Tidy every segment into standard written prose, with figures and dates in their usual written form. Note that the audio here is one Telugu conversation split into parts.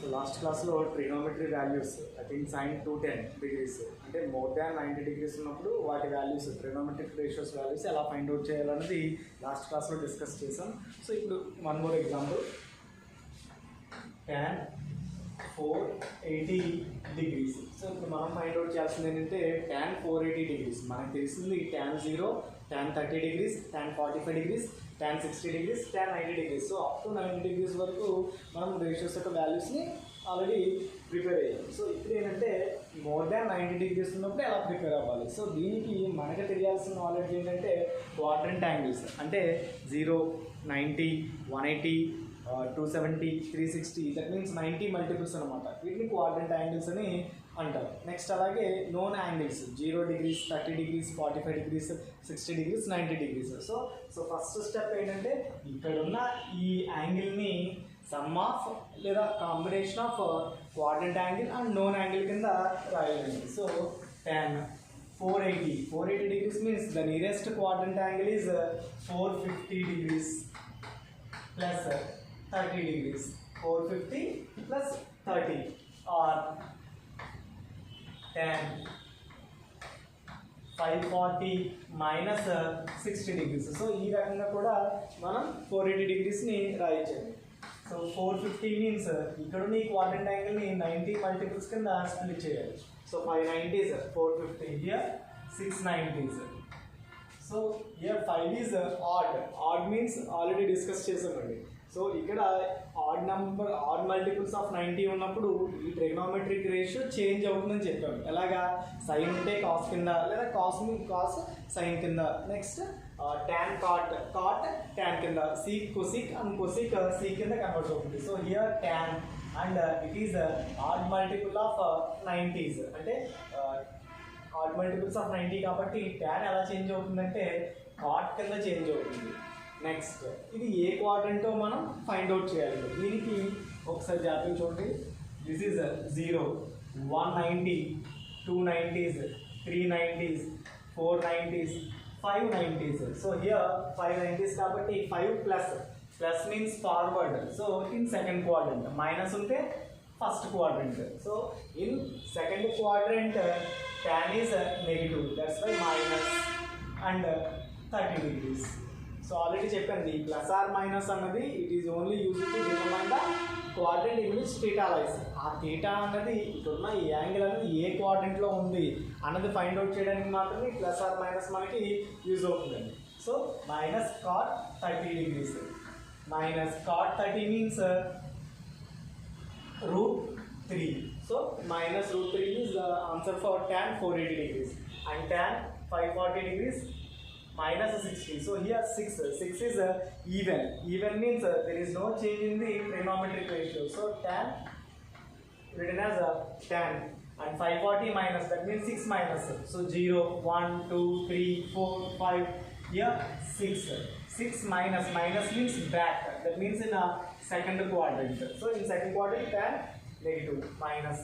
So last class లో trigonometry values I think sin 210 degrees అంటే మోర్ దాన్ 90 డిగ్రీస్ ఉన్నప్పుడు వాటి వాల్యూస్ ట్రిగోనోమెట్రిక్ రేషియోస్ వాల్యూస్ ఎలా ఫైండ్ అవుట్ చేయాలన్నది లాస్ట్ క్లాస్లో డిస్కస్ చేసాం. సో ఇప్పుడు one more example, tan 480 degrees. So ఇప్పుడు మనం ఫైండ్ అవుట్ చేయాల్సింది ఏంటంటే tan 480 డిగ్రీస్. మనకు తెలిసింది tan 0, tan 30 degrees, tan 45 degrees, tan 60 degrees, tan 90 degrees. So up to 90 degrees వరకు మనం రేషియోస్ యొక్క వాల్యూస్ని ఆల్రెడీ ప్రిపేర్ అయ్యాం. సో ఇప్పుడు ఏంటంటే మోర్ దాన్ 90 డిగ్రీస్ ఉన్నప్పుడు ఎలా ప్రిపేర్ అవ్వాలి. సో దీనికి మనకు తెలియాల్సిన నాలెడ్జ్ ఏంటంటే క్వాడ్రంట్ యాంగిల్స్ అంటే 0, 90, 180, 270, 360, దట్ మీన్స్ 90 మల్టిపుల్స్ అనమాట. వీటిని క్వాడ్రంట్ యాంగిల్స్ అని అంటారు. నెక్స్ట్ అలాగే known angles 0 degrees, 30 degrees, 45 degrees, 60 degrees, 90 degrees. So first step ఏంటంటే ఇక్కడున్న ఈ యాంగిల్ని సమ్ ఆఫ్ లేదా combination of quadrant angle and known angle కింద రాయాలండి. So tan 480 degrees means the nearest quadrant angle is 450 degrees plus 30 degrees, 450 plus 30 or tan 540 minus 60 degrees. So ఈ రకంగా కూడా మనం 480 డిగ్రీస్ని రాయించాలి. సో 450 మీన్స్ ఇక్కడ ఈ క్వాడ్రంట్ యాంగిల్ని 90 మల్టిపుల్స్ కింద స్ప్లిట్ చేయాలి. So 5 90s, 450 here, 6 90s. So here 5 is odd means already discuss చేసామండి. సో ఇక్కడ ఆడ్ మల్టిపుల్స్ ఆఫ్ 90 ఉన్నప్పుడు ఈ ట్రిగోనోమెట్రిక్ రేషియో చేంజ్ అవుతుందని చెప్పాము. ఎలాగా సైన్ ఉంటే కాస్ కింద లేదా కాస్ సైన్ కింద, నెక్స్ట్ tan కాట్ tan కింద, sec cosec and cosec sec కింద కన్వర్ట్ అవుతుంది. So here tan and it is odd multiple of 90s అంటే ఆడ్ మల్టిపుల్స్ ఆఫ్ 90 కాబట్టి tan ఎలా చేంజ్ అవుతుందంటే కాట్ కింద చేంజ్ అవుతుంది. నెక్స్ట్ ఇది ఏ క్వాడ్రంటో మనం ఫైండ్ అవుట్ చేయాలి. దీనికి ఒకసారి జాగ్రత్తగా చూడండి. This is 0, 190, 290s, 390s, 490s, 590s. So here 590s కాబట్టి 5 plus means forward. So in second quadrant, minus ఉంటే first quadrant. So in second quadrant tan is negative, that's why minus and 30 degrees. So already చెప్పండి ప్లస్ ఆర్ మైనస్ అన్నది it is only use to determine the quadrant in which theta lies. ఆ థీటా అన్నది ఇక్కడున్న ఈ యాంగిల్ అనేది ఏ క్వాడ్రంట్లో ఉంది అన్నది ఫైండ్ అవుట్ చేయడానికి మాత్రమే ప్లస్ ఆర్ మైనస్ మనకి యూజ్ అవుతుందండి. So minus cot 30 degrees, minus cot 30 means √3. So minus √3 is the answer for tan 480 degrees and tan 540 degrees minus 60. So here 6 is even means there is no change in the trigonometric ratio. So tan written as tan and 540 minus, that means 6 minus. So 0, 1, 2, 3, 4, 5, here 6 minus means back, that means in a second quadrant. So in second quadrant tan negative minus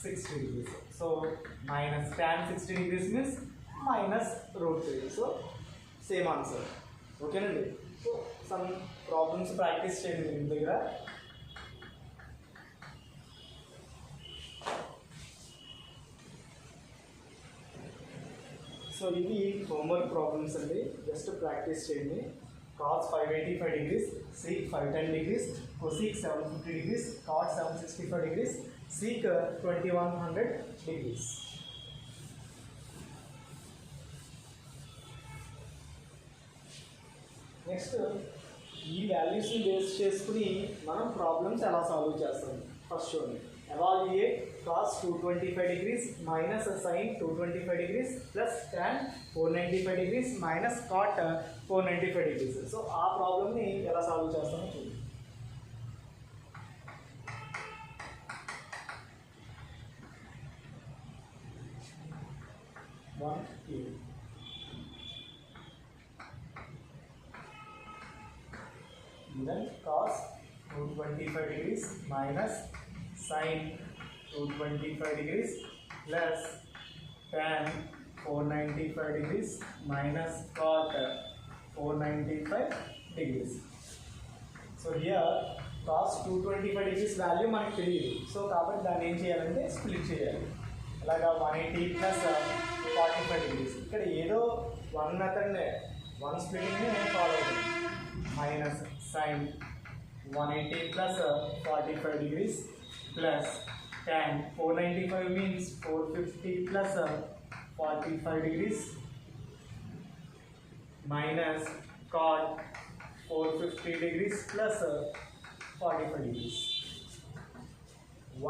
60 degrees. So minus tan 60 degrees means minus √3. So same answer. ఓకేనండి. సో సమ్ ప్రాబ్లమ్స్ ప్రాక్టీస్ చేయండి మీ దగ్గర. సో ఇవి హోంవర్క్ ప్రాబ్లమ్స్ అండి, జస్ట్ ప్రాక్టీస్ చేయండి. cos 585 degrees, sec 510 degrees, cosec 750 degrees, cot 765 degrees, sec 2100 degrees. Next ఈ వాల్యూస్ని బేస్ చేసుకుని మనం ప్రాబ్లమ్స్ ఎలా సాల్వ్ చేస్తాం. ఫస్ట్ చూడండి, evaluate cos 225 degrees minus sin 225 degrees plus tan 495 degrees minus cot 495 degrees. So ఆ ప్రాబ్లమ్ని ఎలా సాల్వ్ చేస్తామో చూడండి. Then cos 225 degrees minus sin 225 degrees plus tan 495 degrees minus cot 495 degrees. So here cos 225 degrees value మనకు తెలియదు. సో కాబట్టి దాన్ని ఏం చేయాలంటే స్ప్లిట్ చేయాలి. అలాగా 180 ప్లస్ 45 డిగ్రీస్. ఇక్కడ ఏదో వన్ మెథడ్నే వన్ స్ప్లిటింగ్ని ఫాలో అవుతుంది. Minus sine 180 plus 45 degrees plus tan 495 means 450 plus 45 degrees minus cot 450 degrees plus 45 degrees.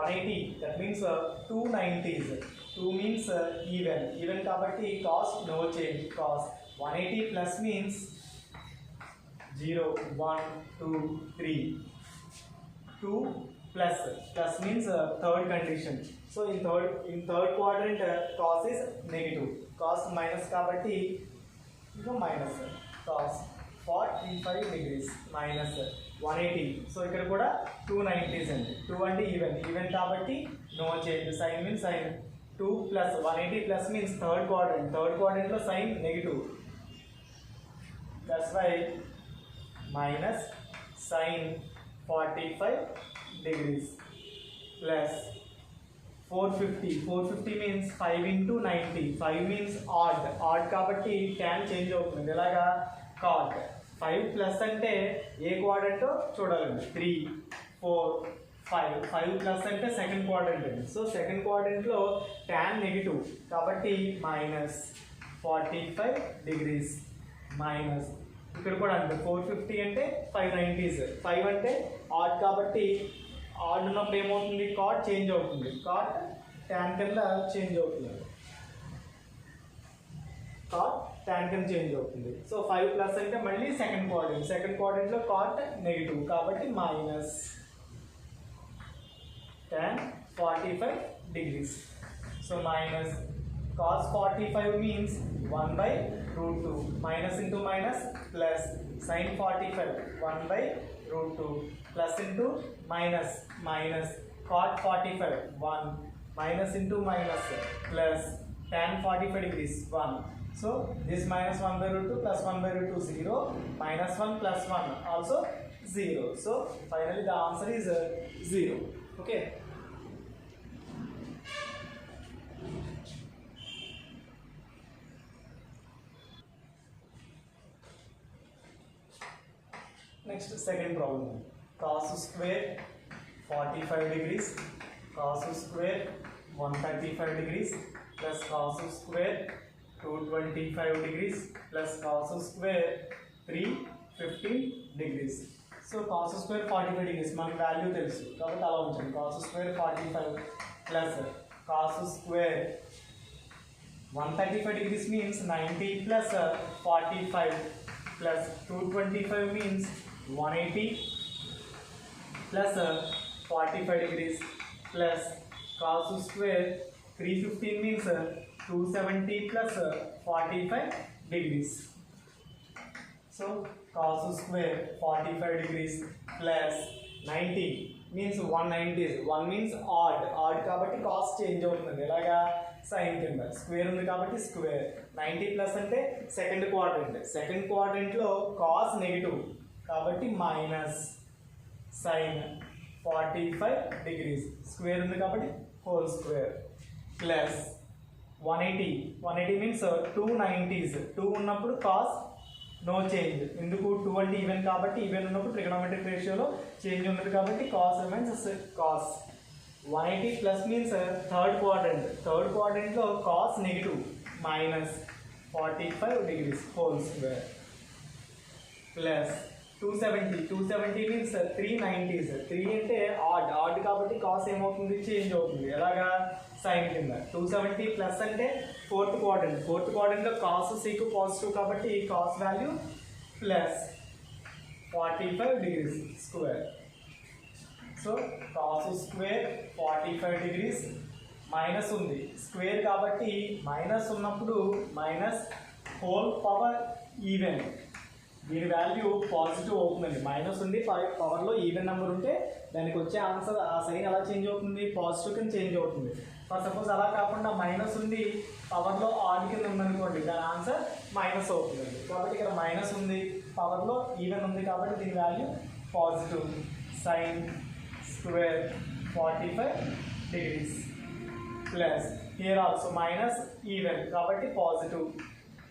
180, that means 290s. 2 means even kabatti cos no change. Cos 180 plus means 0, 1, 2, 3. 2 plus means third condition. So in third quadrant cos is negative. Cos minus kabatti minus cos 45 degrees minus 180. So ikkada kuda 290s andi. 2 ante even kabatti no change. Sin means sin. 2 plus 180 plus means third quadrant lo sin negative. That's why minus sin 45 degrees plus 450 means 5 into 90. 5 means odd kabatti tan change avutundi. Elaga cot 5 plus ante A quadrant చూడాలండి. 3, 4, 5 plus ante సెకండ్ క్వాడ్రంట్ అండి. సో సెకండ్ క్వాడ్రంట్ లో tan నెగిటివ్ కాబట్టి మైనస్ 45 డిగ్రీస్ మైనస్ ఇక్కడ కూడా అంతే 450 అంటే 590s. 5 అంటే ఆడ్ కాబట్టి ఆడ్ ఉన్నప్పుడు ఏమవుతుంది, కాట్ చేంజ్ అవుతుంది. కాట్ tan కింద చేంజ్ అవుతుంది. కాట్ tan కింద చేంజ్ అవుతుంది. సో 5 ప్లస్ అంటే మళ్ళీ సెకండ్ క్వాడ్రంట్లో కాట్ నెగిటివ్ కాబట్టి minus tan 45 degrees. So minus cos 45 means 1/√2. Minus into minus plus sin 45 1/√2 plus into minus cot 45 1 minus into minus plus tan 45 degrees 1. So this minus 1/√2 plus 1/√2 0 minus 1 plus 1 also 0. So finally the answer is 0. Okay. Next second problem. Cos square 45 degrees, cos square 135 degrees plus cos square 225 degrees plus cos square 315 degrees. So cos square 45 degrees మనకి వాల్యూ తెలుసు కాబట్టి అలా ఉంటుంది. cos square 45 plus cos square 135 degrees means 90 plus 45 plus 225 means 180 plus 45 degrees plus cos square 315 means 270 plus 45 degrees. So cos square 45 degrees plus 90 means 190. 1 means odd కాబట్టి cos చేంజ్ అవుతుంది. ఎలాగా సైన్ కింద స్క్వేర్ ఉంది కాబట్టి స్క్వేర్. 90 ప్లస్ అంటే సెకండ్ క్వాడ్రంట్లో cos నెగిటివ్ కాబట్టి మైనస్ సైన్ 45 డిగ్రీస్ స్క్వేర్ ఉంది కాబట్టి whole square plus 180 means 290s. 2 ఉన్నప్పుడు cos నో చేంజ్. ఎందుకు 2 అంటే ఈవెన్ కాబట్టి ఈవెన్ ఉన్నప్పుడు ట్రిగనోమెట్రిక్ రేషియోలో చేంజ్ ఉన్నది కాబట్టి cos remains cos. 180 plus means third క్వాడ్రంట్లో cos negative minus 45 degrees whole square plus 270 means 390s. 3 అంటే ఆడ్ కాబట్టి cos ఏమవుతుంది, చేంజ్ అవుతుంది. ఎలాగా సైన్ కింద. 270 ప్లస్ అంటే ఫోర్త్ క్వాడ్రంట్లో cos సీకు పాజిటివ్ కాబట్టి cos value plus 45 degrees square. So cos square 45 degrees minus ఉంది స్క్వేర్ కాబట్టి మైనస్ ఉన్నప్పుడు మైనస్ హోల్ పవర్ ఈవెన్. దీని వాల్యూ పాజిటివ్ అవుతుందండి. మైనస్ ఉంది పవర్లో ఈవెన్ నెంబర్ ఉంటే దానికి వచ్చే ఆన్సర్ ఆ సైన్ ఎలా చేంజ్ అవుతుంది, పాజిటివ్ కింద చేంజ్ అవుతుంది. ఫర్ సపోజ్ అలా కాకుండా మైనస్ ఉంది పవర్లో ఆడ్ కింద ఉందనుకోండి దాని ఆన్సర్ మైనస్ అవుతుందండి. కాబట్టి ఇక్కడ మైనస్ ఉంది పవర్లో ఈవెన్ ఉంది కాబట్టి దీని value positive. sin square 45 degrees plus here also minus even కాబట్టి positive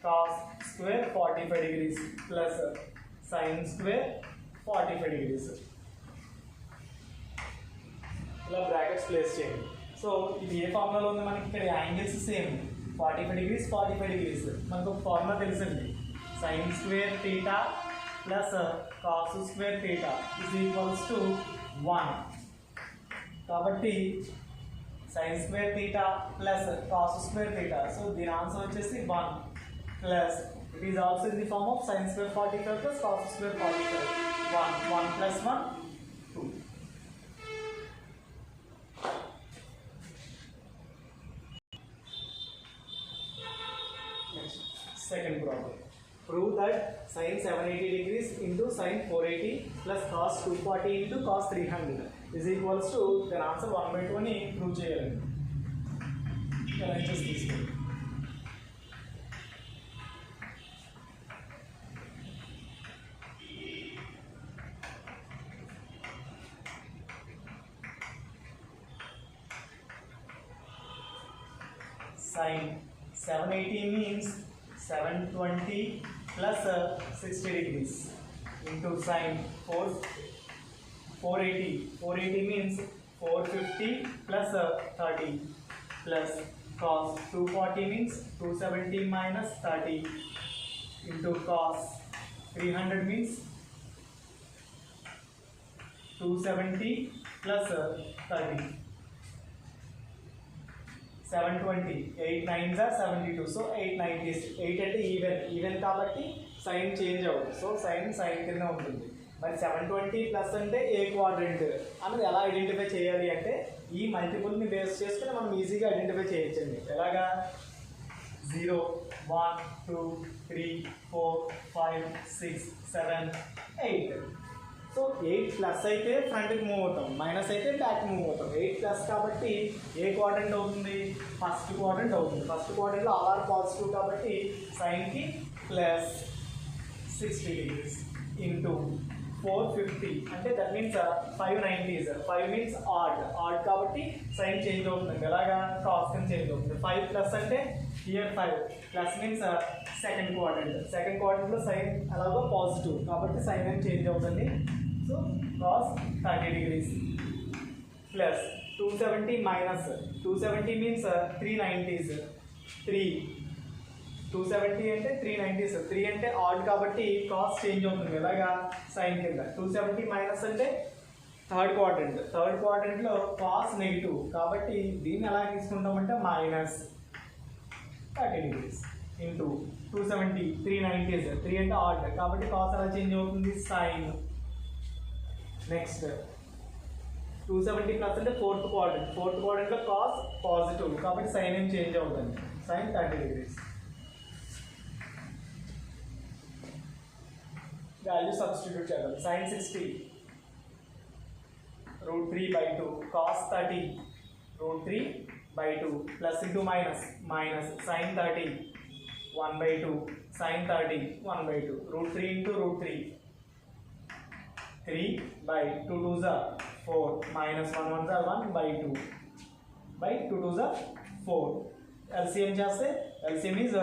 cos square 45 degrees plus sin square 45 degrees ఇలా బ్రాకెట్స్ ప్లేస్ చేయండి. సో ఇది ఏ ఫార్ములాలో ఉంది మనకి ఇక్కడ యాంగిల్స్ సేమ్ 45 degrees 45 degrees మనకు ఒక ఫార్ములా తెలుసండి sin square theta plus cos square theta is equals to 1 కాబట్టి sin square theta plus cos square theta so దీని ఆన్సర్ వచ్చేసి 1 plus it is also in the form of sin square 45 plus cos square 45 1 plus 1 2. Next, second problem. Prove that sin 780 degrees into sin 480 plus cos 240 into cos 300 is equals to their answer 1/2 అని prove చేయాలండి. ఇలా just తీసుకోండి. Sin 780 means 720 plus 60 degrees into sin 480 means 450 plus 30 plus cos 240 means 270 minus 30 into cos 300 means 270 plus 30 720 8 9s are 72 so 8 90s 8 అంటే ఈవెన్ కాబట్టి సైన్ చేంజ్ అవుతుంది సో సైన్ కింద ఉంటుంది మరి 720 ప్లస్ అంటే ఏ క్వాడ్రంట్ అన్నది ఎలా ఐడెంటిఫై చేయాలి అంటే ఈ మల్టిపుల్ని బేస్ చేసుకుని మనం ఈజీగా ఐడెంటిఫై చేయొచ్చండి ఎలాగా 0 1 2 3 4 5 6 7 8 సో 8 ప్లస్ అయితే ఫ్రంట్కి మూవ్ అవుతాం మైనస్ అయితే బ్యాక్ మూవ్ అవుతాం 8 ప్లస్ కాబట్టి ఏ క్వాడ్రంట్ అవుతుంది ఫస్ట్ క్వాడ్రంట్ అవుతుంది ఫస్ట్ క్వాడ్రంట్లో ఆర్ పాజిటివ్ కాబట్టి సైన్కి ప్లస్ 60 degrees ఇంటూ 450 అంటే that means 590s 5 means odd కాబట్టి సైన్ చేంజ్ అవుతుంది ఎలాగా కాస్ కింద చేంజ్ అవుతుంది 5 ప్లస్ అంటే హియర్ 5 ప్లస్ మీన్స్ సెకండ్ క్వాడ్రంట్లో సైన్ అలాగో పాజిటివ్ కాబట్టి సైన్ ఏం చేంజ్ అవుతుంది so cos 30 degrees plus 270 minus 270 means 390s 270 అంటే 390s 3 అంటే ఆడ్ కాబట్టి కాస్ చేంజ్ అవుతుంది ఎలాగా సైన్ కింద 270 మైనస్ అంటే థర్డ్ క్వాడ్రంట్లో కాస్ నెగిటివ్ కాబట్టి దీన్ని ఎలా తీసుకుంటామంటే మైనస్ 30 degrees ఇంటూ 270 390s 3 అంటే ఆడ్ కాబట్టి కాస్ ఎలా చేంజ్ అవుతుంది సైన్ నెక్స్ట్ 270 ప్లస్ అంటే ఫోర్త్ క్వాడ్రంట్లో కాస్ పాజిటివ్ కాబట్టి సైన్ ఏం చేంజ్ అవుతుంది సైన్ 30 degrees వాల్యూ సబ్స్టిట్యూట్ చేద్దాం sine 60 √3/2 cos 30 √3/2 plus into minus sine 30 1/2 sin 30 1/2 √3 into √3 3/2 2s are 4 minus 1 1s are 1/2 by 2 2s are 4 LCM చేస్తే LCM is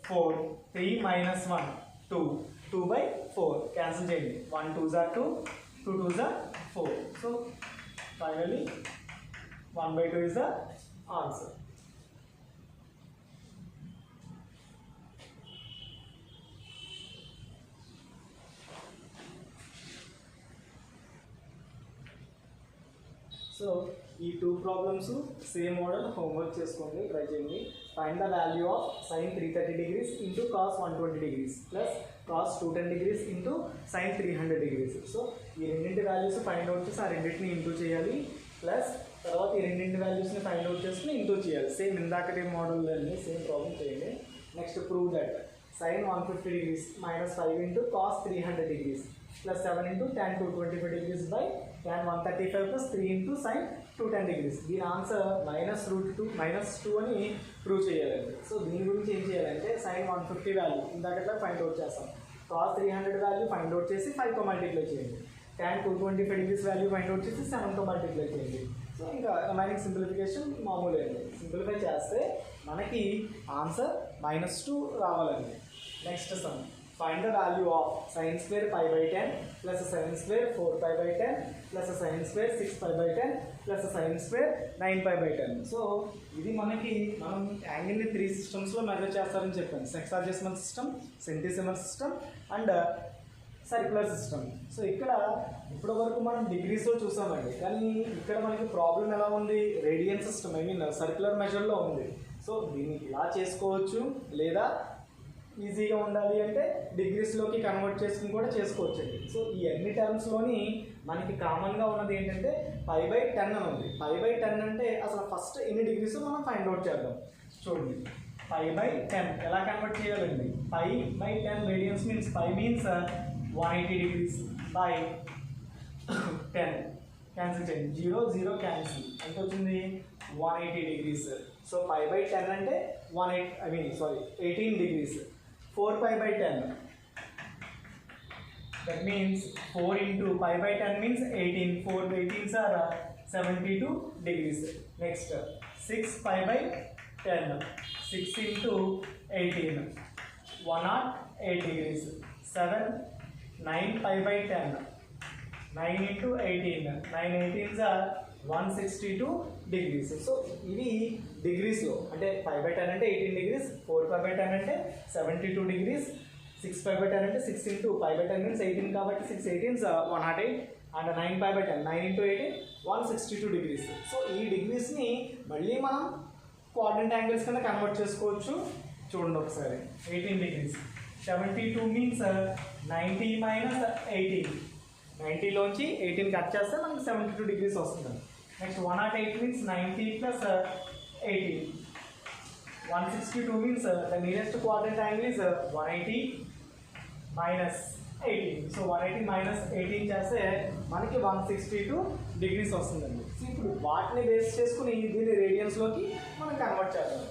4 3 minus 1 2 2/4 cancel చేయండి 1 2s are 2 2 2s are 4 so finally 1/2 is the answer. So ఈ 2 ప్రాబ్లమ్స్ సేమ్ మోడల్ హోంవర్క్ చేసుకోండి ట్రై చేయండి find the value of sin 330 degrees into cos 120 degrees plus cos 210 degrees into sin 300 degrees so ఈ రెండింటి వాల్యూస్ ఫైండ్ అవుట్ చేసి ఆ రెండింటిని ఇంటూ చేయాలి ప్లస్ తర్వాత ఈ రెండింటి వాల్యూస్ని ఫైండ్ అవుట్ చేసుకుని ఇంటూ చేయాలి సేమ్ ఇందాకటి మోడల్ని సేమ్ ప్రాబ్లం చేయండి next prove that sin 150 degrees minus 5 into cos 300 degrees plus 7 into tan 225 degrees by tan 135 plus 3 into sin 210 degrees. దీని ఆన్సర్ -2 అని ప్రూవ్ చేయాలండి. సో దీని గురించి ఏం చేయాలంటే sin 150 వాల్యూ ఇందాకట్లా ఫైండ్ అవుట్ చేస్తాం. cos 300 వాల్యూ ఫైండ్ అవుట్ చేసి 5తో మల్టిప్లై చేయండి. tan 225 degrees value find out చేసి 7తో మల్టిప్లై చేయండి. సో ఇంకా రిమైనింగ్ సింప్లిఫికేషన్ మామూలే. సింప్లిఫై చేస్తే మనకి ఆన్సర్ -2 రావాలండి. Next some, find the value of sin square pi by 10 plus sin square 4 pi by 10 plus sin square 6 pi by 10 plus sin square 9 pi by 10. So ఇది మనకి మనం యాంగిల్ని 3 సిస్టమ్స్లో మెజర్ చేస్తారని చెప్పాను. Sexagesimal system, centesimal system and circular system. So ఇక్కడ ఇప్పటి వరకు మనం డిగ్రీస్లో చూసామండి, కానీ ఇక్కడ మనకి ప్రాబ్లం ఎలా ఉంది, రేడియన్ సిస్టమ్ సర్క్యులర్ మెజర్లో ఉంది. సో దీన్ని ఇలా చేసుకోవచ్చు, లేదా ఈజీగా ఉండాలి అంటే డిగ్రీస్లోకి కన్వర్ట్ చేసుకుని కూడా చేసుకోవచ్చండి. సో ఈ అన్ని టర్మ్స్లోని మనకి కామన్గా ఉన్నది ఏంటంటే π/10 అని ఉంది. π/10 అంటే అసలు ఫస్ట్ ఎన్ని డిగ్రీస్ మనం ఫైండ్ అవుట్ చేద్దాం. చూడండి, π/10 ఎలా కన్వర్ట్ చేయాలండి? π/10 radians means π means 180 degrees by 10 cancel చేయండి, 0 0 క్యాన్సిల్, ఎంత వచ్చింది 180 degrees. సో π/10 అంటే 18 degrees. 4 π/10, that means 4 into π/10 means 18. 4 18s are 72 degrees. Next 6 π/10, 6 into 18 108 degrees. 7 9 π/10, 9 into 18, 9 18s are 162 degrees. So ఇవి డిగ్రీస్లో అంటే 5/10 అంటే 18 degrees, 4 π/10 అంటే 72 degrees, 6 π/10 అంటే 6 into 5/10 means 18 కాబట్టి 6 18s 108 and 9 π/10 9 into 18 162 degrees. So ఈ డిగ్రీస్ని మళ్ళీ మనం కోఆర్డినేట్ యాంగిల్స్ కింద కన్వర్ట్ చేసుకోవచ్చు. చూడండి ఒకసారి, 18 degrees 72 మీన్స్ 90 minus 18, 90లోంచి 18 కట్ చేస్తే మనకి 72 degrees వస్తుంది. Next 108 means 90 plus 18, 162 means the nearest quadrant angle is 180 minus 18. So 180 minus 18 చేస్తే మనకి 162 degrees వస్తుందండి. సో ఇప్పుడు వాటిని బేస్ చేసుకుని దీన్ని రేడియన్స్లోకి మనం కన్వర్ట్ చేద్దాం.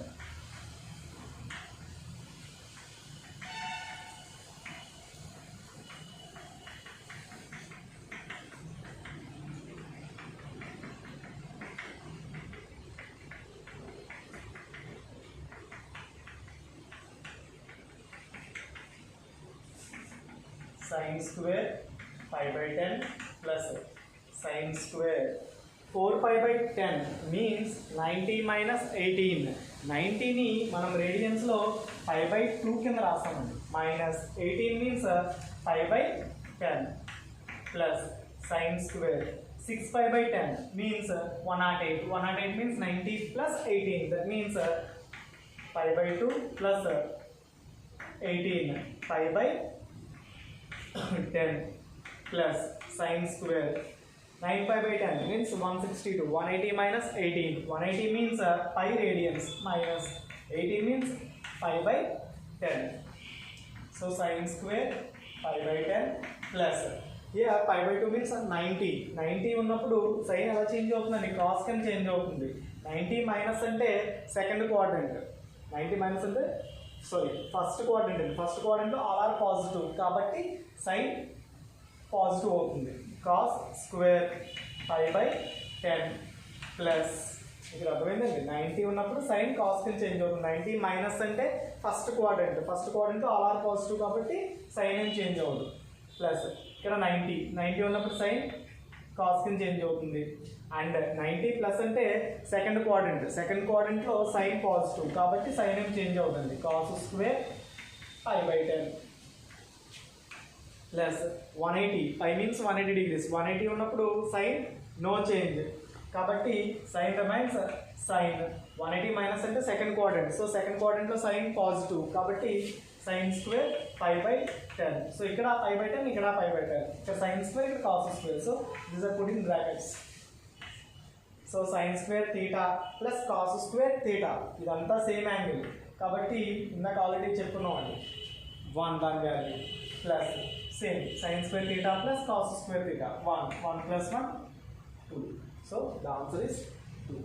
sin square π/10 plus sin square 4 π/10 means 90 minus 18. 90ని మనం రేడియన్స్లో π/2 కింద రాస్తామండి. Minus 18 means π/10 plus sin square 6 π/10 means 108. 108 means 90 plus 18, that means π/2 plus 18 π/10 plus sin square 9 π/10 means 162. 180 minus 18, 180 means pi radians minus 18 means π/10. So sin square π/10 plus here π/2 means 90. 90 ఉన్నప్పుడు సైన్ ఎలా చేంజ్ అవుతుందండి? క్రాస్ కింద చేంజ్ అవుతుంది. 90 మైనస్ అంటే సెకండ్ క్వాడ్రంట్, 90 మైనస్ అంటే ఫస్ట్ క్వాడ్రంట్ అండి. ఫస్ట్ క్వాడ్రంట్లో ఆర్ పాజిటివ్ కాబట్టి సైన్ పాజిటివ్ అవుతుంది. కాస్ స్క్వేర్ π/10 ప్లస్ ఇక్కడ అర్థమైందండి, 90 ఉన్నప్పుడు సైన్ కాస్ కింద చేంజ్ అవుతుంది. 90 మైనస్ అంటే ఫస్ట్ క్వాడ్రంట్, ఫస్ట్ క్వాడ్రంట్లో ఆర్ పాజిటివ్ కాబట్టి సైన్ ఏం చేంజ్ అవ్వదు. ప్లస్ ఇక్కడ 90 ఉన్నప్పుడు సైన్ కాస్ కింద చేంజ్ అవుతుంది. అండ్ 90 ప్లస్ అంటే సెకండ్ క్వాడ్రంట్లో సైన్ పాజిటివ్ కాబట్టి సైన్ ఏం చేంజ్ అవుతుంది. Cos square π/10 plus 180, pi means 180 degrees. 180 ఉన్నప్పుడు సైన్ నో చేంజ్ కాబట్టి సైన్ రిమైన్స్ సైన్. 180 మైనస్ అంటే సెకండ్ క్వాడ్రంట్, సో సెకండ్ క్వాడ్రంట్లో సైన్ పాజిటివ్ కాబట్టి సైన్ స్క్వేర్ π/10. సో ఇక్కడ π/10, ఇక్కడ π/10, ఇక్కడ సైన్ స్క్వేర్, ఇక్కడ cos square. So these are put in brackets. So sine square theta plus cos square theta, ఇదంతా సేమ్ యాంగిల్ కాబట్టి ఇందాక ఆల్రెడీ చెప్పుకున్నాం అండి 1 దాని value plus same sine square theta plus cos square theta 1 plus 1 2. So the answer is 2.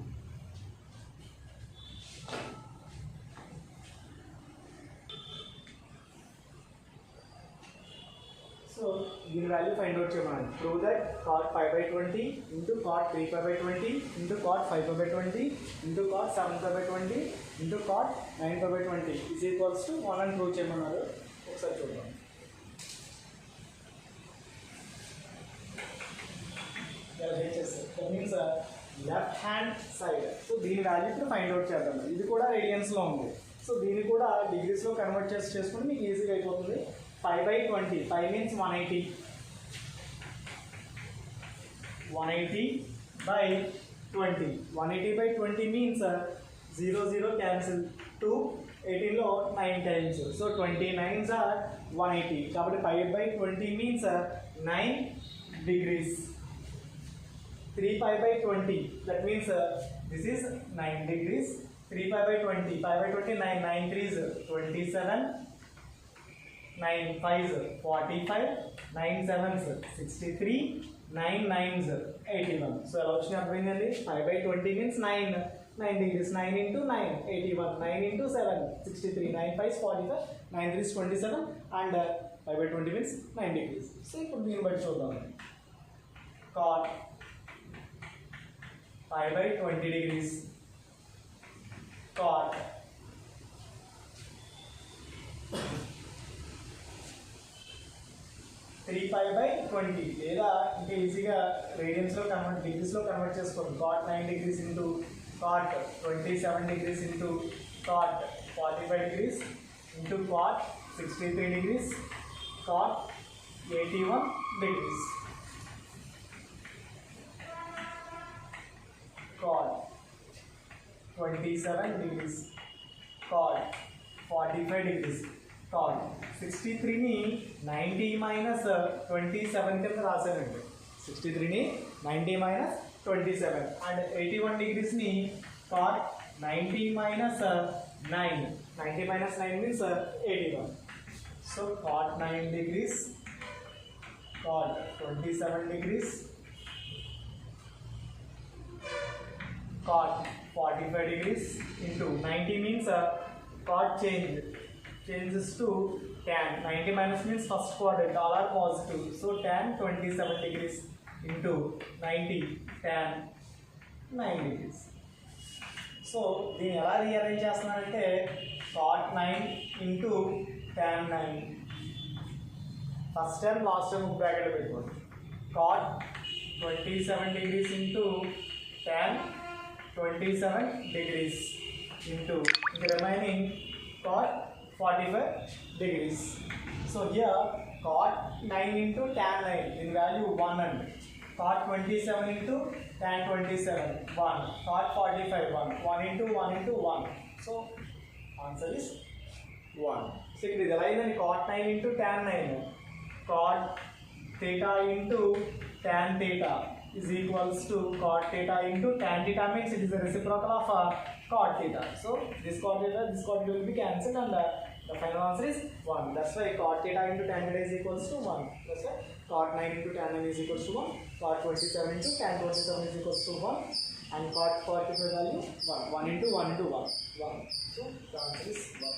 So దీని వాల్యూ ఫైండ్ అవుట్ చేయమన్నాడు. Prove that cot pi by 20 into cot 3 pi by 20 into cot 5 pi by 20 into cot 7 pi by 20 into cot 9 pi by 20 is equals to 1 అని ప్రూవ్ చేయమన్నారు. ఒకసారి చూద్దాం. That means left hand side. So దీని వాల్యూ ఇప్పుడు ఫైండ్ అవుట్ చేద్దాం. ఇది కూడా రేడియన్స్లో ఉంది. సో దీన్ని కూడా డిగ్రీస్లో కన్వర్ట్ చేసుకుంటే మీకు ఈజీగా అయిపోతుంది. 5 by 20, 5 means 180. 180 by 20. 180 by 20 means 0, 0 cancel. 2, 18లో 9 times. So 29s are 180. కాబట్టి 5 by 20 means 9 degrees. 3 pi by 20. That means this is 9 degrees. 3 pi by 20. 5 by 20, 9. 9 3s 27. 9 5s 45. 9 7s 63. 9 9s 81. So ఎలా వచ్చింది అర్థమైందండి. 5 by 20 means 9 degrees. 9 into 9 81. 9 into 7 63. 9 5s 45. 9 3s 27 and 5 by 20 means 9 degrees. So ఇప్పుడు దీన్ని బట్టి చూద్దాం. cot 5 by 20 degrees. cot 3 pi by 20 లేదా ఇంకా ఈజీగా రేడియన్స్లో కన్వర్ట్ డిగ్రీస్లో కన్వర్ట్ చేసుకోండి. cot 9 degrees into cot 27 degrees into cot 45 degrees into cot 63 degrees cot 81 degrees. cot 27 degrees cot 45 degrees cot 63ని 90 minus 27 కింద రాశానండి. 63ని 90 minus 27 and 81 degreesని cot 90 minus 9. 90 minus 9 means 81. So cot 9 degrees cot 27 degrees cot 45 degrees into 90 means cot changes to tan. 90 minus means first quadrant, all are positive. So tan 27 degrees into 90 tan 9 degrees. So దీన్ని ఎలా రీఅరేంజ్ చేస్తున్నానంటే cot 9 into tan 9. First time last time bracket పెట్టుకోండి. cot 27 degrees into tan 27 degrees into the remaining cot 45 degrees. So here cot 9 into tan 9 in value 1 and cot 27 into tan 27 1. cot 45 1. 1 into 1 into 1. So answer is 1. So it is like cot 9 into tan 9. Cot theta into tan theta is equals to cot theta into tan theta means it is a reciprocal of cot theta. So this cot theta will be cancelled and the final answer is 1. That's why cot theta into tan theta is equals to 1. That's why cot 9 into tan 9 is equals to 1. Cot 27 into tan 27 is equals to 1. And cot 45 value 1. 1 into 1 into 1. 1. So the answer is 1.